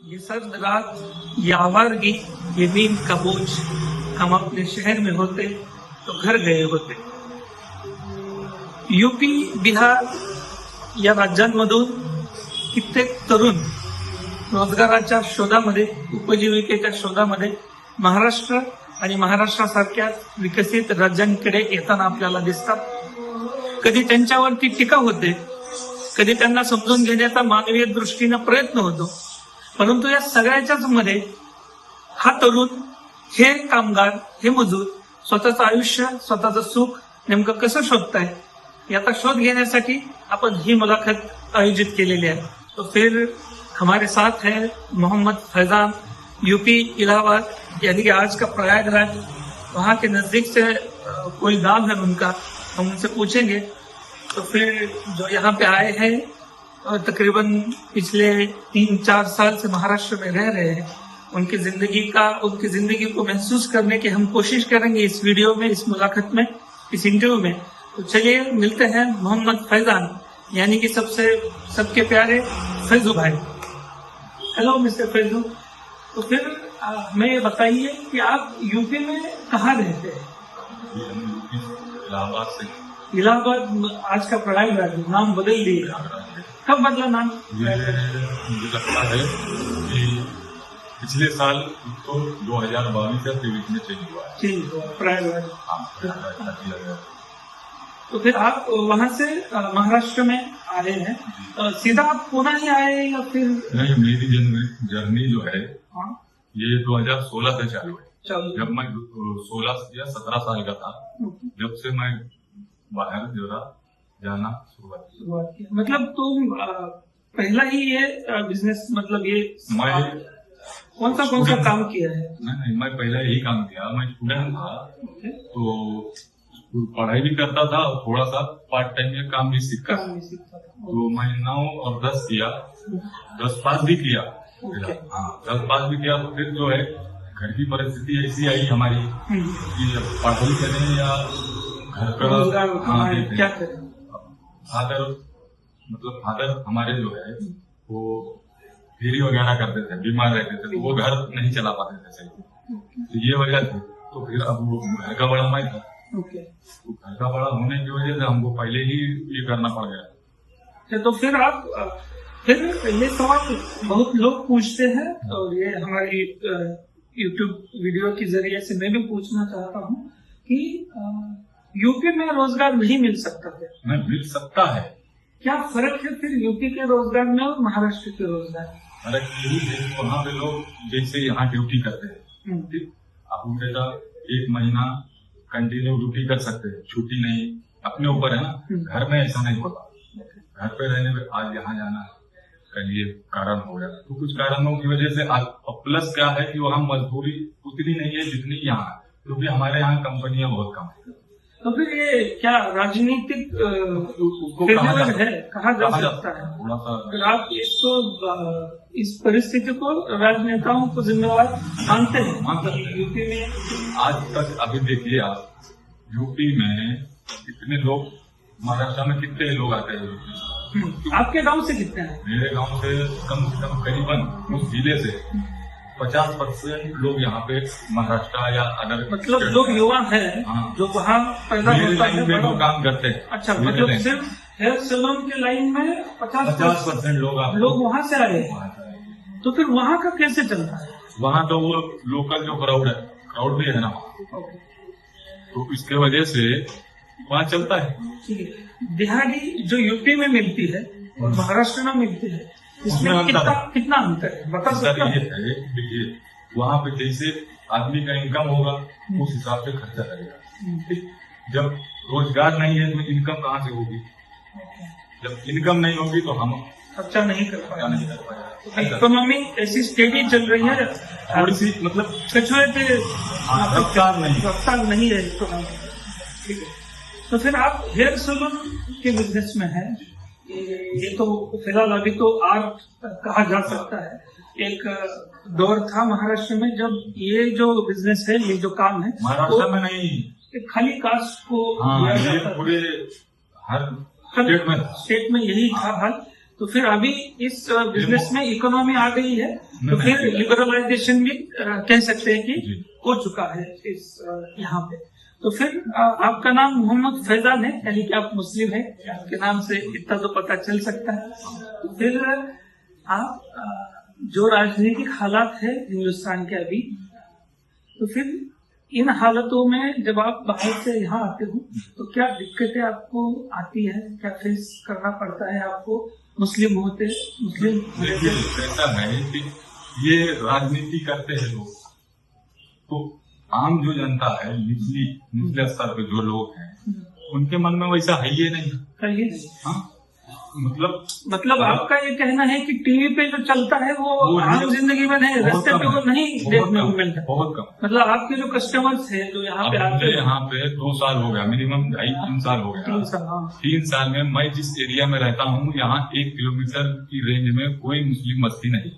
ये सर्द रात, ये आवारगी, ये नींद का बोझ हम अपने शहर में होते तो घर गए होते. यूपी, बिहार या राज्यांमधून कित्येक तरुण रोजगाराच्या शोधामध्ये, उपजीविकेच्या शोधामध्ये महाराष्ट्र आणि महाराष्ट्रासारख्या विकसित राज्यांकडे येताना आपल्याला दिसतात. कधी त्यांच्यावरती टीका होते, कधी त्यांना समजून घेण्याचा मानवीय दृष्टीनं प्रयत्न होतो. परंतु या सगळ्याच्याच मध्ये हा तरुण, हे कामगार, हे मजूर स्वतःचं आयुष्य, स्वतःचं सुख नेमकं कसं शोधताय याचा शोध घेण्यासाठी अपन ही मुलाकात आयोजित केलेली है. तो फिर हमारे साथ है मोहम्मद फैजान, यूपी इलाहाबाद, यानी कि आज का प्रयागराज, वहाँ के नजदीक से कोई गांव है उनका, हम उनसे पूछेंगे. तो फिर जो यहाँ पे आए हैं और तकरीबन पिछले 3-4 साल से महाराष्ट्र में रह रहे हैं, उनकी जिंदगी को महसूस करने की हम कोशिश करेंगे इस वीडियो में, इस मुलाकात में, इस इंटरव्यू में. तो चलिए मिलते हैं मोहम्मद फैजान, यानी कि सबके प्यारे फैजू भाई. Hello mister Faizu. तो फिर हमें ये बताइए कि आप यूपी में कहाँ रहते हैं? इलाहाबाद से. इलाहाबाद आज का प्रयागराज, नाम बदल दिए. कब बदला नाम? मुझे लगता है कि पिछले साल तो 2022 से बीच में चेंज हुआ है. चेंज हुआ प्रयागराज. ऐसा किया गया. तो फिर आप वहाँ से महाराष्ट्र में आए हैं, सीधा आप पुणे ही आए या फिर? नहीं, मेरी जर्नी जो है हाँ, ये 2016 से चालू है. चलो. जब मैं 16 या 17 साल का था, जब से मैं बाहर जरा जाना शुरुआत की. मतलब तुम पहला ही ये बिजनेस, मतलब ये मैं कौन सा काम किया है? नहीं, मैं पहले यही काम किया. मैं स्टूडेंट था, तो पढ़ाई भी करता था और थोड़ा सा पार्ट टाइम में काम भी सीखा. तो मैं 9 और 10 किया, 10 पास भी किया. हाँ, 10 पास भी किया. तो फिर जो है घर की परिस्थिति ऐसी आई हमारी कि पढ़ाई करें या घर का क्या करें. फादर हमारे जो है वो फेरी वगैरह करते थे, बीमार रहते थे, तो वो घर नहीं चला पाते थे सही. तो ये वजह थी. तो फिर अब वो घर का बड़ा मैं था. तो घर का बड़ा होने की वजह से हमको पहले ही ये करना पड़ गया. तो फिर ये सवाल बहुत लोग पूछते हैं और ये हमारी यूट्यूब वीडियो के जरिए से मैं भी पूछना चाहता हूँ कि यूपी में रोजगार नहीं मिल सकता है? नहीं, मिल सकता है. क्या फर्क है फिर यूपी के रोजगार में और महाराष्ट्र के रोजगार? फर्क यही है, वहाँ पे लोग जैसे यहाँ ड्यूटी करते हैं, ठीक, आप उनका 1 महीना कंटिन्यू ड्यूटी कर सकते हैं, छुट्टी नहीं, अपने ऊपर है ना. घर में ऐसा नहीं होता. घर पे रहने में आज यहाँ जाना है, कल ये कारण हो गया, तो कुछ कारणों की वजह से आज. प्लस क्या है कि वहाँ मजदूरी उतनी नहीं है जितनी यहाँ है, क्योंकि हमारे यहाँ कंपनियां बहुत कम है. तो फिर ये क्या राजनीतिक है, कहा जा सकता है? थोड़ा सा फिर आप इसको, इस परिस्थिति को राजनेताओं को जिम्मेवार मानते हैं? यूपी में आज तक, अभी देखिए आप, यूपी में कितने लोग, महाराष्ट्र में कितने लोग आते हैं. आपके गांव से कितने हैं? मेरे गांव से कम करीबन उस जिले से 50% लोग यहाँ पे महाराष्ट्र या अदर, मतलब लोग युवा हैं. हाँ, जो वहाँ पैदा होता है वो काम करते हैं. अच्छा, मतलब सिर्फ हेयर सैलून के लाइन में 50% लोग वहाँ से आए हैं. तो फिर वहाँ का कैसे चलता है? वहाँ तो वो लोकल जो क्राउड भी है ना, तो इसके वजह से वहाँ चलता है. ठीक है. दिहाड़ी जो यूपी में मिलती है और महाराष्ट्र में मिलती है, इसमें कितना अंतर है, बता सकते हैं? ये है, देखिए वहाँ पे जैसे आदमी का इनकम होगा उस हिसाब से खर्चा लगेगा. जब रोजगार नहीं है तो इनकम कहाँ से होगी? जब इनकम नहीं होगी तो हम खर्चा नहीं कर पाएंगे. इकोनॉमी ऐसी स्टेडी चल रही है, थोड़ी सी, मतलब रफ्तार नहीं है इकोनॉमी. ठीक है. तो फिर आप हेयर सैलून के बिजनेस में हैं. ये तो फिलहाल अभी तो आर्ट कहा जा सकता है. एक दौर था महाराष्ट्र में जब ये जो बिजनेस है, ये जो काम है, महाराष्ट्र में नहीं, खाली कास्ट को पूरे हर स्टेट में यही था हाल तो फिर अभी इस बिजनेस में इकोनॉमी आ गई है, तो फिर लिबरलाइजेशन भी कह सकते हैं कि हो चुका है इस यहाँ पे। तो फिर आपका नाम मोहम्मद फैजान है, यानी कि आप मुस्लिम हैं, आपके नाम से इतना तो पता चल सकता है। तो फिर आप जो राजनीतिक हालात है हिंदुस्तान के अभी, तो फिर इन हालतों में जब आप बाहर से यहाँ आते हो तो क्या दिक्कतें आपको आती है, क्या फेस करना पड़ता है आपको मुस्लिम होते? देखिए ऐसा है कि ये राजनीति करते हैं लोग, तो आम जो जनता है, निचले स्तर पे जो लोग हैं, उनके मन में वैसा है ही नहीं। हाँ, मतलब आपका ये कहना है कि टीवी पे जो चलता है वो आम जिंदगी में नहीं, रास्ते पे वो नहीं देखने को मिलता। बहुत कम। मतलब आपके जो कस्टमर्स हैं जो यहाँ पे आते हैं, यहाँ पे 2 साल हो गया, मिनिमम 2.5-3 साल हो गया। 3 साल में मैं जिस एरिया में रहता हूँ, यहाँ 1 किलोमीटर की रेंज में कोई मुस्लिम बस्ती नहीं।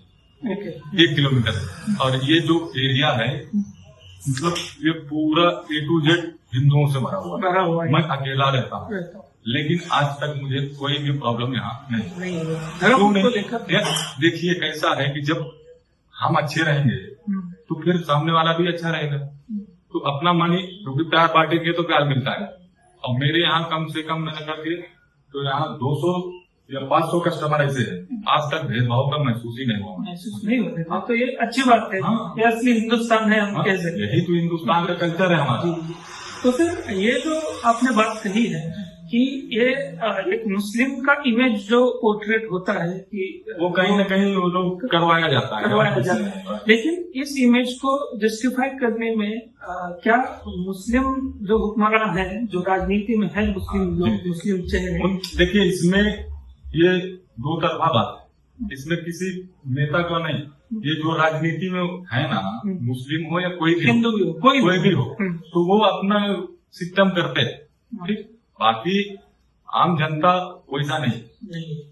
1 किलोमीटर। और ये जो एरिया है, मतलब ये पूरा A to Z हिंदुओं से भरा हुआ है। मैं अकेला रहता हूँ, लेकिन आज तक मुझे कोई भी प्रॉब्लम यहाँ नहीं। देखिए कैसा है कि जब हम अच्छे रहेंगे तो फिर सामने वाला भी अच्छा रहेगा। तो अपना मन ही, क्योंकि प्यार बांटेंगे तो प्यार मिलता है। और मेरे यहाँ कम से कम न करके तो यहाँ 200 या 500 कस्टमर ऐसे हैं, आज तक भेदभाव का महसूस ही नहीं हुआ। महसूस नहीं होता। तो ये अच्छी बात है। हाँ। ये असली हिंदुस्तान है, हम कह सकते हैं। यही तो हिंदुस्तान का कल्चर है हमारा। तो फिर ये जो आपने बात कही है कि ये एक मुस्लिम का इमेज जो पोर्ट्रेट होता है कि वो कहीं न कहीं वो लोग करवाया जाता है। लेकिन इस इमेज को जस्टिफाई करने में क्या मुस्लिम जो हुक्मरान है, जो राजनीति में है, मुस्लिम लोग, मुस्लिम चेहरे, देखिए इसमें ये 2 तरफा बात है। इसमें किसी नेता का नहीं, ये जो राजनीति में है ना, मुस्लिम हो या कोई भी हिंदू भी हो, कोई भी हो, तो वो अपना सिस्टम करते हैं। ठीक, बाकी आम जनता वैसा नहीं।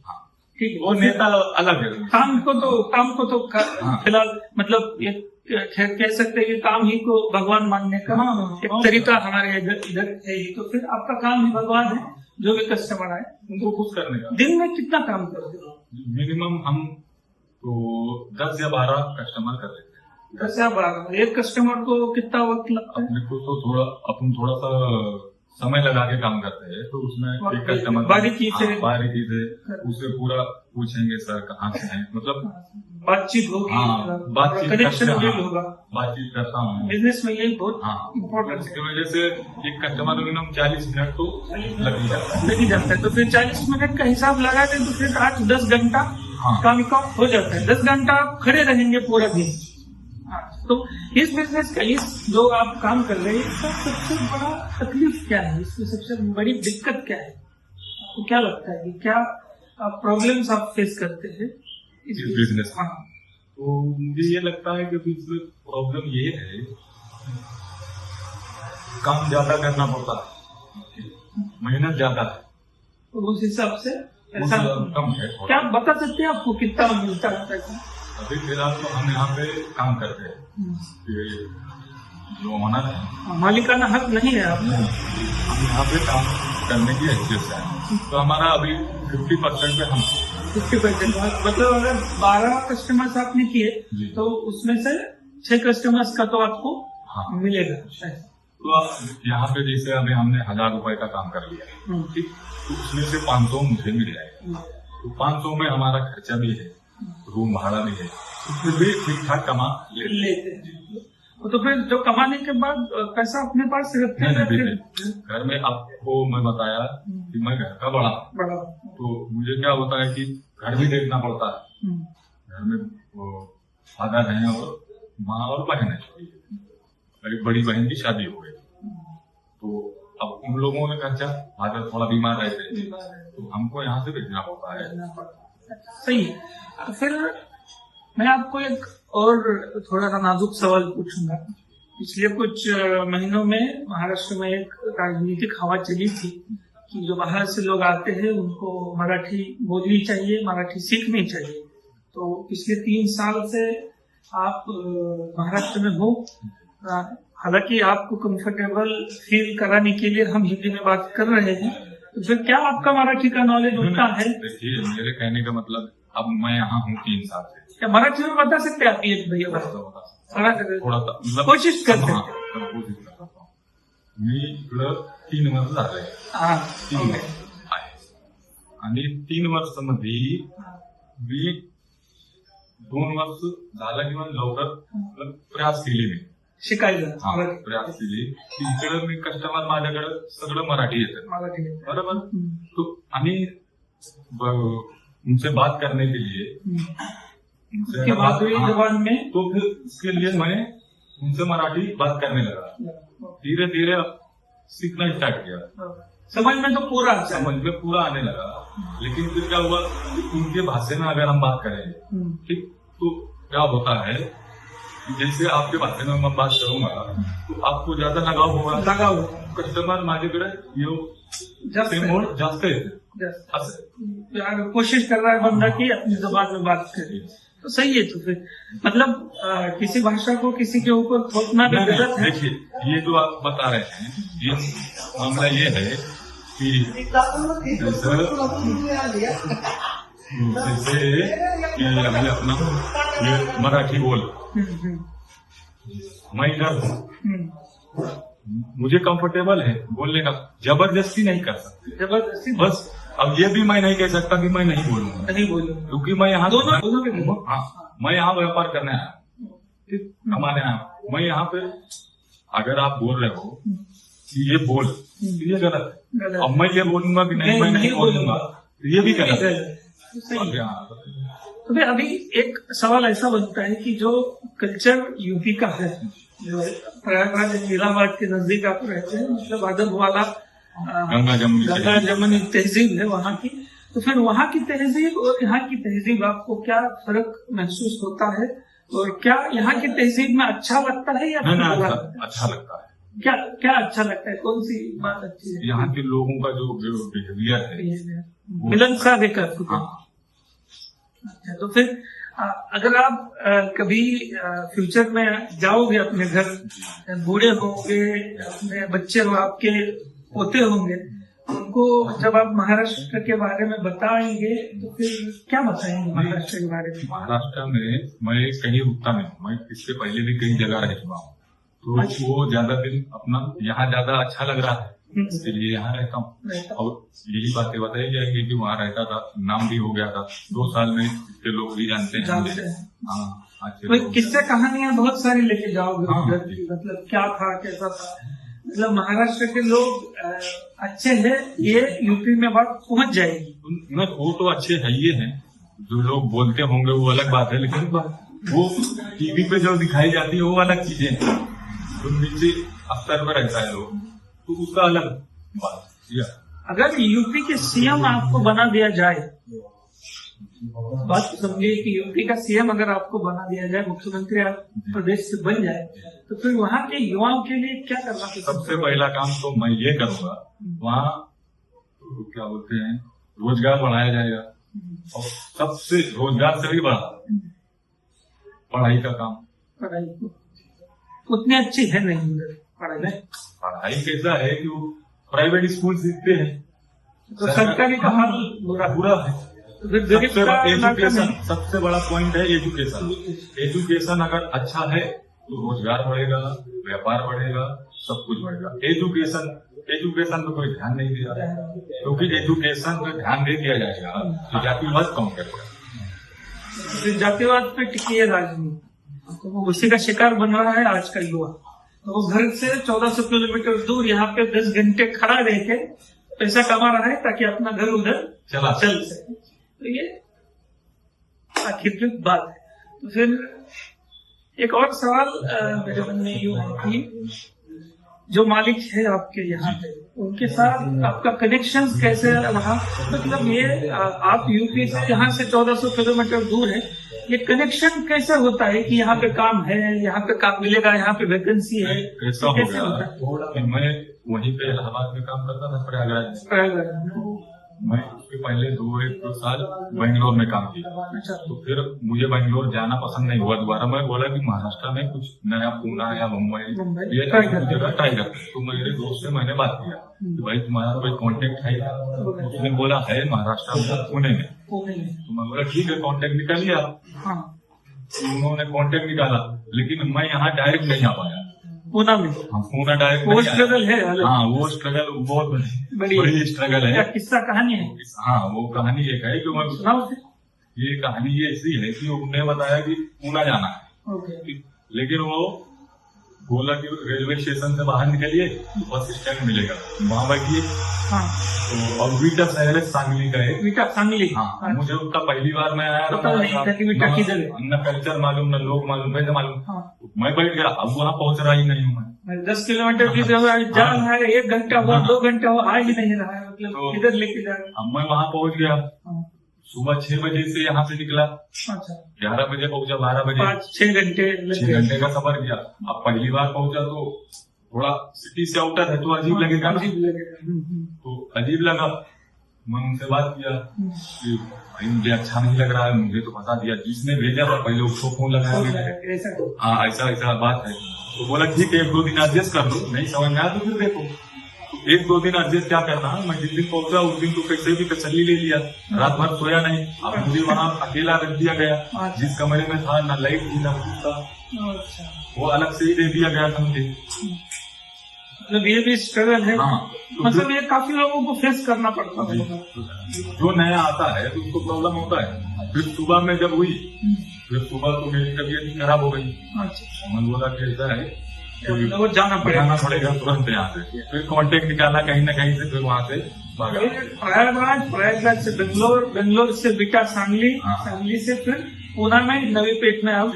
हाँ, ठीक, वो नेता अलग है। काम को तो फिलहाल मतलब ये कह सकते हैं कि काम ही को भगवान मानने का एक तरीका हमारे इधर है ही। तो फिर आपका काम ही भगवान है, जो भी कस्टमर आए उनको खुश करने का। दिन में कितना काम करते हो? मिनिमम हम तो 10 या 12 कस्टमर कर लेते हैं। 10 या 12। एक कस्टमर को कितना वक्त लगता है? अपने को तो अपन थोड़ा सा समय लगा के काम करते हैं। तो उसमें एक कस्टमर बारीकी से उसे पूरा पूछेंगे, सर कहाँ से हैं, मतलब बातचीत होगी। बातचीत कनेक्शन होगा, बातचीत करता हूँ। बिजनेस में यही बहुत इम्पोर्टेंट इसकी वजह से एक कस्टमर मिनिमम 40 मिनट तो लग ही जाता है। तो फिर 40 मिनट का हिसाब लगा दें तो फिर 8-10 घंटा काम का हो जाता है। 10 घंटा आप खड़े रहेंगे पूरा दिन। तो इस बिजनेस का, इस जो आप काम कर रहे हैं, इसका सबसे बड़ा तकलीफ क्या है, इसमें सबसे बड़ी दिक्कत क्या है? आपको क्या लगता है कि क्या प्रॉब्लम्स आप फेस करते हैं इस बिजनेस में? तो मुझे ये लगता है कि इसमें प्रॉब्लम ये है, काम ज्यादा करना पड़ता है, मेहनत ज्यादा है। तो उस हिसाब से ऐसा कम है। क्या आप बता सकते हैं आपको कितना मिलता है पैसा? अभी फिलहाल तो हम यहाँ पे काम करते हैं, जो ओनर है, मालिकाना हक नहीं है आप। हम यहाँ पे काम करने की हैसियत से है। तो हमारा अभी 50% पे हम 50%। मतलब अगर 12 कस्टमर्स आपने किए तो उसमें से 6 कस्टमर्स का तो आपको मिलेगा। तो आप यहाँ पे जैसे अभी हमने 1000 रुपए का काम कर लिया, ठीक, तो उसमें से 500 मुझे मिल जाएगा। तो 500 में हमारा खर्चा भी है, रूम भाड़ा भी है, उसमें भी ठीक ठाक कमा लेते हैं। तो फिर जो कमाने के बाद पैसा अपने पास रखते हैं? घर में आपको मैं बताया कि मैं घर का बड़ा, तो मुझे क्या होता है कि घर भी देखना पड़ता है। घर में फादर हैं और माँ और बहन है, मेरी बड़ी बहन की शादी हो गई, तो अब उन लोगों ने खर्चा, फादर थोड़ा बीमार रहते हैं, तो हमको यहाँ से भेजना पड़ता है। सही है। तो फिर मैं आपको एक और थोड़ा सा नाजुक सवाल पूछूंगा। पिछले कुछ महीनों में महाराष्ट्र में एक राजनीतिक हवा चली थी कि जो बाहर से लोग आते हैं उनको मराठी बोलनी चाहिए, मराठी सीखनी चाहिए। तो पिछले 3 साल से आप महाराष्ट्र में हो, हालांकि आपको कंफर्टेबल फील कराने के लिए हम हिंदी में बात कर रहे हैं, तो फिर क्या आपका मराठी का नॉलेज उतना है? देखिए, मेरे कहने का मतलब, अब मैं यहाँ हूँ 3 साल से, क्या मराठी में बता सकते हैं आप एक भैया? थोड़ा सा मतलब कोशिश करते हैं. कोशिश करता हूँ. मी इकडं 3 वर्ष झाले. हा, 3 वर्ष आहे. आणि 3 वर्षामध्ये मी 2 वर्ष झालं किंवा लवकर प्रयास केली मी. शिकायचं प्रयास केली. इकडं मी कस्टमर माझ्याकडे सगळं मराठी येतं. मराठी. बरोबर. तो आणि उनसे बात करने के लिए उसके माधुरी जबान में, तो फिर उसके लिए मैं उनसे मराठी बात करने लगा. धीरे धीरे सीखना स्टार्ट किया. समझ में तो पूरा आता है. समझ में पूरा आने लगा. लेकिन फिर क्या हुआ, उनके भाषा में अगर हम बात करें, ठीक, तो क्या होता है, जैसे आपके भाषा में मैं बात करूंगा तो आपको ज्यादा लगाव होगा. कस्टमर माझ्याकडे जास्त येते. असं कोशिश कर रहा है बंदा की अपनी जुबान में बात करे, तो सही है. तो फिर मतलब किसी भाषा को किसी के ऊपर थोपना भी गलत है. देखिए, ये जो आप बता रहे हैं, ये मामला ये है कि जैसे कि अभी अपना ये मराठी बोल, मैं इधर हूँ, मुझे कंफर्टेबल है बोलने का, जबरदस्ती नहीं कर सकते. जबरदस्ती बस अब ये भी मैं नहीं कह सकता कि मैं नहीं बोलूंगा, नहीं बोलूंगा, क्योंकि मैं यहाँ दोनों. हाँ, मैं यहाँ व्यापार करने आया, ठीक, कमाने आया. मैं यहाँ पे अगर आप बोल रहे हो कि ये बोल, तो ये गलत है. अब मैं ये बोलूंगा कि नहीं, मैं नहीं बोलूंगा, तो ये भी गलत है. तो फिर अभी एक सवाल ऐसा बनता है कि जो कल्चर यूपी का है, जो प्रयागराज इलाहाबाद के नजदीक आप रहते हैं, मतलब अदब वाला गंगा जमुनी तहजीब है वहाँ की, तो फिर वहाँ की तहजीब और यहाँ की तहजीब आपको क्या फर्क महसूस होता है, और क्या यहाँ की तहजीब में अच्छा लगता है या अच्छा लगता है? क्या क्या अच्छा लगता है, कौन सी बात अच्छी है? यहाँ के लोगों का जो बिहेवियर है, मिलनसार है. अच्छा, तो फिर अगर आप कभी फ्यूचर में जाओगे अपने घर, बूढ़े होंगे, अपने बच्चे आपके पोते होंगे, उनको जब आप महाराष्ट्र के बारे में बताएंगे तो फिर क्या बताएंगे महाराष्ट्र के बारे में? महाराष्ट्र में मैं कहीं रुकता नहीं. मैं इससे पहले भी कई जगह रह चुका हूँ, तो वो ज्यादा दिन अपना यहाँ ज्यादा अच्छा लग रहा है, इसलिए यहाँ रहता हूँ. और यही बातें बताई जाएंगी कि वहाँ रहता था, नाम भी हो गया था. 2 साल में इसके लोग भी जानते हैं. हाँ, तो किस्से कहानियां बहुत सारी लेके जाओगे उधर की, मतलब क्या था, कैसा था, मतलब महाराष्ट्र के लोग अच्छे हैं, ये यूपी में बात पहुंच जाएगी. वो तो अच्छे है ही है, जो लोग बोलते होंगे वो अलग बात है, लेकिन वो टीवी पे जो दिखाई जाती है वो अलग चीजें हैं. जो नीचे स्तर पर रहता है लोग, तो उसका अलग बात. अगर यूपी के सीएम आपको बना दिया जाए, बात समझिए कि यूपी का सीएम अगर आपको बना दिया जाए, मुख्यमंत्री आप प्रदेश से बन जाए, तो फिर वहाँ के युवाओं के लिए क्या करना चाहिए? सबसे पहला काम तो मैं ये करूंगा, वहाँ क्या बोलते हैं, रोजगार बढ़ाया जाएगा. और सबसे रोजगार से भी बड़ा पढ़ाई का काम. पढ़ाई उतनी अच्छी है नहीं उधर. पढ़ाई कैसा है कि वो प्राइवेट स्कूल सीखते हैं, तो सरकारी का हाल बुरा है. एजुकेशन सबसे बड़ा पॉइंट है. एजुकेशन अगर अच्छा है तो रोजगार बढ़ेगा, व्यापार बढ़ेगा, सब कुछ बढ़ेगा. एजुकेशन पे कोई ध्यान नहीं दिया, क्योंकि एजुकेशन पे ध्यान नहीं दिया जाएगा तो जातिवाद कम करेगा. जातिवाद पे टिकी है राजनीति, तो वो उसी का शिकार बन रहा है आज का युवा. तो वो घर से 1400 किलोमीटर दूर यहाँ पे 10 घंटे खड़ा रह के पैसा कमा रहा है ताकि अपना घर उधर चल सके. तो ये आखिर की बात है. तो फिर एक और सवाल मेरे मन में यूँ है कि जो मालिक है आपके यहाँ पे, उनके साथ आपका कनेक्शन कैसे रहा? मतलब ये आप यूपी से यहाँ से 1400 किलोमीटर दूर है, ये कनेक्शन कैसे होता है कि यहाँ पे काम है, यहाँ पे काम मिलेगा, यहाँ पे वैकेंसी है? कैसा होता है? मैं वहीं पे इलाहाबाद में काम करता था, प्रयागराज. मैं उसके पहले 2-1 साल बेंगलोर में काम किया। अच्छा। तो फिर मुझे बेंगलोर जाना पसंद नहीं हुआ दोबारा। मैं बोला कि महाराष्ट्र में कुछ नया, पुणे या मुंबई ये जगह ट्राई करते। तो मेरे दोस्त से मैंने बात किया कि भाई तुम्हारा कोई कांटेक्ट है क्या? उसने बोला है महाराष्ट्र में, पुणे में। तो मैं बोला ठीक है, कांटेक्ट निकालिए आप। हाँ। उन्होंने कांटेक्ट निकाला, लेकिन मैं यहाँ डायरेक्ट नहीं आ पाया। पूना में हाँ, पूना डायरेक्ट वो नहीं आया। स्ट्रगल है अलग। हाँ, वो स्ट्रगल बहुत बड़ी स्ट्रगल क्या है। किस्सा कहानी है? हाँ, वो कहानी एक है कि मैं सुनाओ फिर। ये कहानी ये ऐसी है कि उन्होंने बताया कि पूना जाना है, ओके। लेकिन वो बोला कि रेलवे स्टेशन से बाहर निकलिए, बस स्टैंड मिलेगा, वहां बैठिए। हाँ। तो और विटा शहर है सांगली का है। विटा सांगली। हाँ, मुझे उसका पहली बार मैं आया पता नहीं था कि विटा किधर है। न कल्चर मालूम, न लोग मालूम, कैसे मालूम। हाँ। मैं बैठ गया, अब वहाँ पहुंच रहा ही नहीं हूँ मैं। 10 किलोमीटर की जगह जा रहा है, 1 घंटा हुआ, 2 घंटा हुआ, आ ही नहीं रहा है, मतलब तो किधर लेके जा रहा है। अब मैं वहाँ पहुंच गया, हाँ। सुबह 6 बजे से यहाँ से निकला, अच्छा। 11 बजे पहुंचा, 12 बजे 5-6 घंटे लग 6 गए। घंटे का सफर किया। अब पहली बार पहुंचा तो थोड़ा सिटी से आउटर है तो अजीब लगेगा ना। अजीब लगेगा। तो अजीब लगा। मैं उनसे बात किया कि भाई मुझे अच्छा नहीं लग रहा है, मुझे तो बता दिया, जिसने भेजा था पहले उसको फोन लगाया मैंने। ऐसा हाँ, ऐसा ऐसा बात है। तो बोला ठीक है, 1-2 दिन एडजस्ट कर लो, नहीं समझ में आया तो फिर देखो। 1-2 दिन एडजस्ट क्या करना है। मैं जिस दिन पहुंचा उस दिन तो कैसे भी तसल्ली ले लिया, रात भर सोया नहीं। अब मुझे वहाँ अकेला रख दिया गया, जिस कमरे में था ना लाइट थी ना कुछ था, अच्छा। वो अलग से ही दे दिया गया था मुझे। मतलब ये भी स्ट्रगल है। हाँ, मतलब ये काफी लोगों को फेस करना पड़ता है। जो नया आता है तो उसको प्रॉब्लम होता है। फिर सुबह में जब हुई, फिर सुबह तो मेरी तबीयत खराब हो गई। अच्छा। मन बोला कि ऐसा है कि वो जाना जाना पड़ेगा तुरंत यहाँ से। फिर कांटेक्ट निकाला कहीं ना कहीं से, फिर वहाँ से भागा। प्रयागराज से बेंगलोर, बेंगलोर से विटा सांगली, हाँ। सांगली से फिर पूना में नवी पेट में आप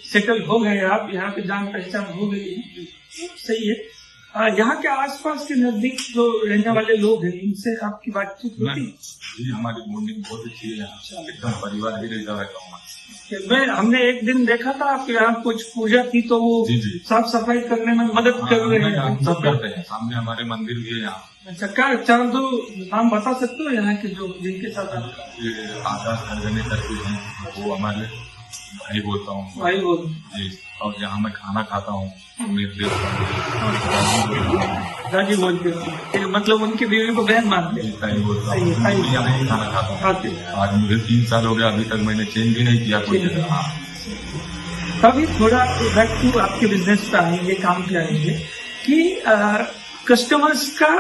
सेटल हो गए। आप यहाँ पे जान पहचान हो गई, सही है। यहाँ के आसपास के नजदीक जो रहने वाले लोग हैं, इनसे आपकी बातचीत होती है? जी, हमारी बॉन्डिंग बहुत अच्छी है यहाँ, एकदम परिवार ही रहता रहता हूँ। हमने एक दिन देखा था आपके यहाँ कुछ पूजा की, तो वो जी। साफ सफाई करने में मदद कर रहे हैं। हम सब करते हैं, सामने हमारे मंदिर भी है यहाँ। अच्छा, क्या 4-2 नाम बता सकते हो यहाँ के जो जिनके साथ आप? ये आकाश खरगने करके हैं, वो हमारे भाई बोलता हूँ। भाई बोल जी। और जहाँ मैं खाना खाता हूँ मेरे दादी बोलते हो, मतलब उनकी बीवी को बहन मानते हैं। ताई बोलता हूँ, ताई। मैं यहाँ ही खाना खाता हूँ। खाते। आज मुझे 3 साल हो गया, अभी तक मैंने चेंज भी नहीं किया कोई जगह। हाँ। अभी थोड़ा बैक टू आपके बिजनेस पे आएंगे, काम पे आएंगे कि कस्टमर्स का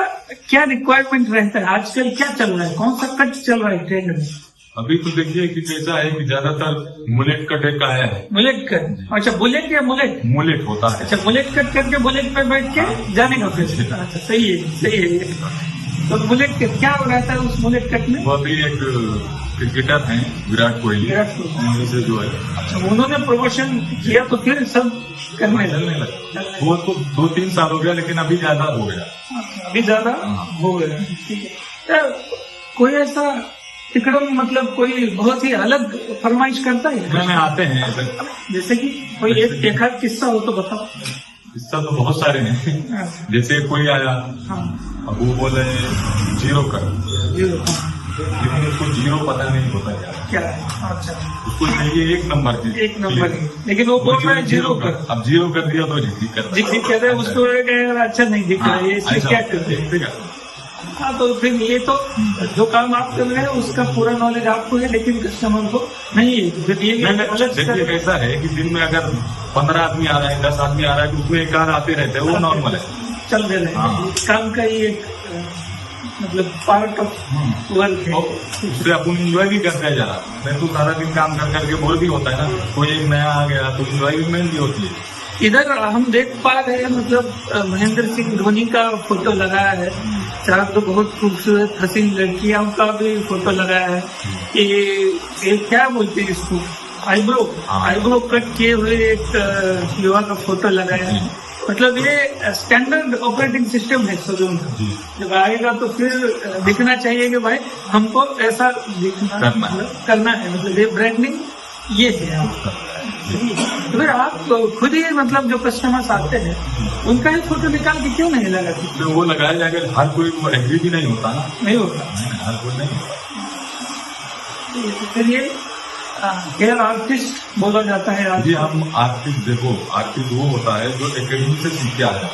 क्या रिक्वायरमेंट रहता है आजकल, क्या चल रहा है, कौन सा कट चल रहा है ट्रेंड में? अभी तो देखिए कि कैसा है कि ज्यादातर मुलेट कट एक आया है। Bullet cut? अच्छा, बुलेट या मुलेट? मुलेट होता है। अच्छा, बुलेट कट करके बुलेट पे बैठ के जाने का फिर? अच्छा, सही है, सही है। तो बुलेट कट क्या रहता है उस बुलेट कट में? वो अभी एक क्रिकेटर हैं विराट कोहली, उनमें से जो है। अच्छा, उन्होंने प्रमोशन किया तो फिर सब करने चलने लगा। वो तो 2-3 साल हो गया, लेकिन अभी ज्यादा हो गया। अभी ज्यादा हो गया। ठीक है। कोई ऐसा टिकटों में मतलब कोई बहुत ही अलग फरमाइश करता है? में आते हैं जैसे कि कोई एक आध किस्सा हो तो बताओ। किस्सा तो बहुत सारे हैं। जैसे कोई आया, अब वो बोले 0 कर, लेकिन उसको 0 पता नहीं होता क्या है। अच्छा, उसको चाहिए 1 नंबर की, 1 नंबर, लेकिन वो बोल रहा है 0 कर। अब 0 कर दिया तो जिक्री कर रहे हैं, उसको अच्छा नहीं दिख रहा है, इसलिए क्या करते हैं? हाँ, तो फिर ये तो जो काम आप कर रहे हैं उसका पूरा नॉलेज आपको है, लेकिन कस्टमर को नहीं है। देखिए कैसा है कि दिन में अगर 15 आदमी आ रहा है, 10 आदमी आ रहा है, तो उसमें 1 आध आते रहते हैं, वो नॉर्मल है, चल रहे हैं। हाँ। काम का ही एक मतलब पार्ट ऑफ वर्क है। उससे अपन इंजॉय भी करते हैं जरा, नहीं तो सारा दिन काम कर करके बोर भी होता है ना। कोई एक नया आ गया तो इंजॉयमेंट भी होती है। इधर हम देख पा रहे हैं, मतलब महेंद्र सिंह धोनी का फोटो लगाया है, चार तो बहुत खूबसूरत हसीन लड़कियों का भी फोटो लगाया है। ये क्या बोलते हैं इसको, आईब्रो कट किए हुए एक युवा का फोटो लगाया है। मतलब ये स्टैंडर्ड ऑपरेटिंग सिस्टम है सलून का। जब आएगा तो फिर दिखना चाहिए कि भाई हमको ऐसा दिखना करना है, मतलब ये ब्रांडिंग ये है। फिर आप खुद ही मतलब जो कस्टमर्स आते हैं उनका ही फोटो निकाल के क्यों नहीं लगा? तो वो लगाया जाएगा, हर कोई एग्री भी नहीं होता ना, नहीं होता। हर कोई नहीं होता। इसलिए हेयर आर्टिस्ट बोला जाता है आज। जी हम आर्टिस्ट, देखो आर्टिस्ट वो होता है जो एकेडमी से सीख के आया है।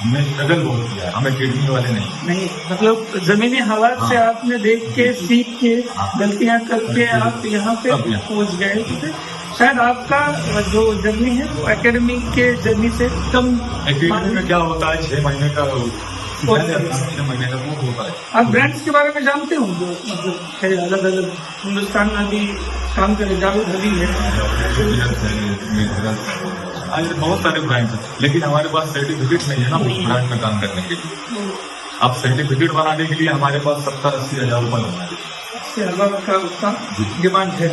हमने स्ट्रगल बहुत किया है, हम एकेडमी वाले नहीं। मतलब जमीनी हालात से आपने देख के सीख के गलतियां करके आप यहाँ पे पहुंच गए। तो शायद आपका जो जर्नी है वो एकेडमी के जर्नी से कम। एकेडमी में क्या होता है, 6 महीने का 6 महीने का कोर्स होता है। आप ब्रांड्स के बारे में जानते हो जो मतलब है अलग अलग हिंदुस्तान में अभी काम करे, जावेद अली है, आज बहुत सारे ब्रांड्स हैं, लेकिन हमारे पास सर्टिफिकेट नहीं है ना उस ब्रांड में काम करने के लिए। अब सर्टिफिकेट बनाने के लिए हमारे पास 70-80 हजार रुपये होना है। 80 हजार का उसका डिमांड है,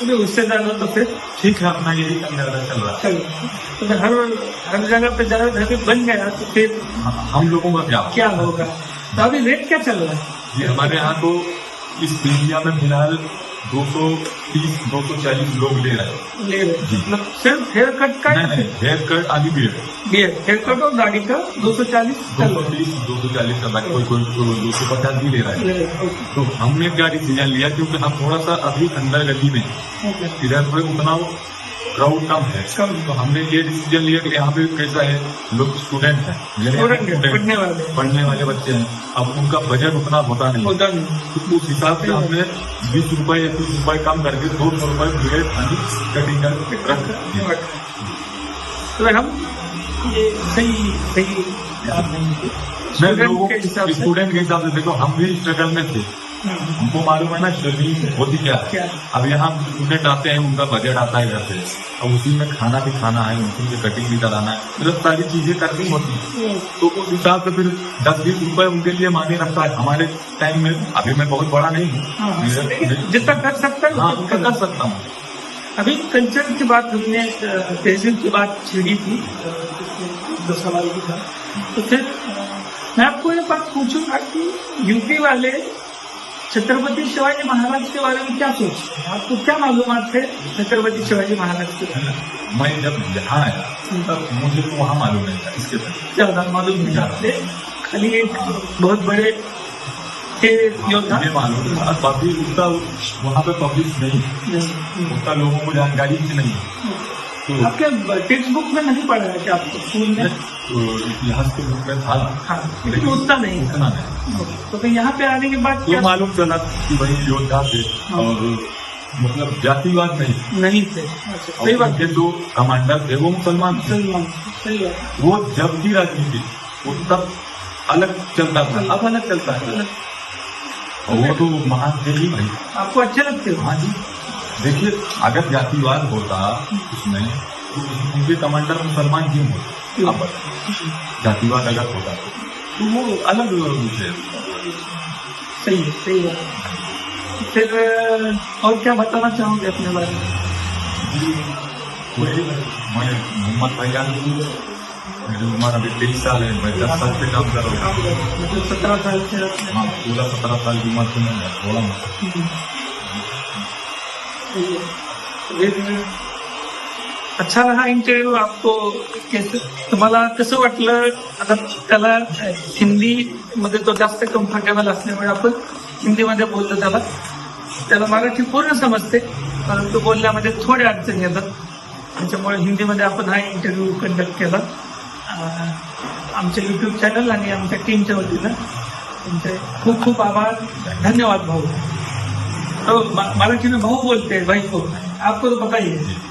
तो उससे ज्यादा तो फिर ठीक है, अपना यही करने वाला चल रहा है। चलो, तो हर जगह पे जावेद अली बन गया तो फिर हम लोगों का क्या होगा? तो अभी रेट क्या चल रहा है? जी हमारे यहाँ तो इस एरिया में फिलहाल 230-240 लोग ले रहे हैं। ले रहे हैं मतलब सिर्फ हेयर कट का? नहीं, हेयर कट आगे भी है, हेयर कट और दाढ़ी का 240 230-240 का, कोई 250 भी ले रहा है। तो हमने क्या डिसीजन लिया, क्योंकि हम थोड़ा सा अभी अंदर गली में इधर पे उतना क्राउड कम है, तो हमने ये डिसीजन लिया कि यहाँ पे कैसा है, लोग स्टूडेंट हैं, पढ़ने वाले बच्चे हैं, अब उनका बजट उतना होता नहीं, तो उस हिसाब से हमने 20 रुपए या 30 रुपए कम करके 200 रुपए ब्लेड कटिंग कर रख दिया। तो हम ये सही स्टूडेंट के हिसाब से देखो, हम भी स्ट्रगल में थे, हमको मालूम है ना स्ट्रगलिंग होती क्या है। अब यहाँ स्टूडेंट आते हैं, उनका बजट आता है घर से, अब उसी में खाना भी खाना है, उसी में कटिंग भी कराना है, मतलब सारी चीजें करनी होती है। तो उस हिसाब से फिर 10-20 रुपए उनके लिए मायने रखता है। हमारे टाइम में, अभी मैं बहुत बड़ा नहीं हूँ, जितना कर सकता है हाँ कर सकता हूँ। अभी कल्चर की बात हमने, तहजीब की बात छेड़ी थी, 2 सवाल की था, तो फिर मैं आपको ये बात पूछूंगा कि यूपी वाले छत्रपति शिवाजी महाराज के बारे में क्या सोचते हैं? आपको क्या मालूमात है छत्रपति शिवाजी महाराज के बारे में? मैं जब यहाँ आया तब मुझे तो वहाँ मालूम नहीं था, इसके बारे ज्यादा मालूम नहीं था, खाली एक बहुत बड़े योद्धा मालूम था। बाकी उतना वहाँ पे पब्लिक नहीं, उतना लोगों को जानकारी भी नहीं। तो आपके टेक्स्ट बुक में नहीं पढ़ा है क्या आपको स्कूल में? तो इतिहास के बुक में था, हाँ, लेकिन उतना नहीं। तो फिर यहाँ पे आने के बाद तो मालूम चला कि वही योद्धा थे, और मतलब जातिवाद नहीं थे। सही बात है। जो कमांडर थे वो मुसलमान थे, सही बात। वो जब की राजनीति वो तब अलग चलता था, अब अलग चलता है, और वो तो महान थे ही भाई। आपको अच्छे लगते हो? हाँ जी, देखिए अगर जातिवाद होता उसमें तो उनके कमांडर मुसलमान क्यों होते? अब जातिवाद अगर होता तो वो अलग विषय। सही बात। फिर और क्या बताना चाहोगे अपने बारे में? मैं मोहम्मद फैयाज, मेरी उम्र अभी 23 साल है, मैं 10 साल से काम कर रहा हूँ। 17 साल से? हाँ, 16-17 साल की उम्र से मैं थोड़ा अच्छा रहा इंटरव्ह्यू. आपको तुम्हाला कसं वाटलं? आता त्याला हिंदीमध्ये तो जास्त कम्फर्टेबल असल्यामुळे आपण हिंदीमध्ये बोलतो. त्याला मराठी पूर्ण समजते, परंतु बोलण्यामध्ये थोड्या अडचणी येतात. त्याच्यामुळे हिंदीमध्ये आपण हा इंटरव्ह्यू कंडक्ट केला. आमच्या युट्यूब चॅनल आणि आमच्या टीमच्या वतीनं तुमचे खूप खूप आभार. धन्यवाद भाऊ. तो मराठी में भाऊ बोलते हैं भाई को, आपको तो पता ही है.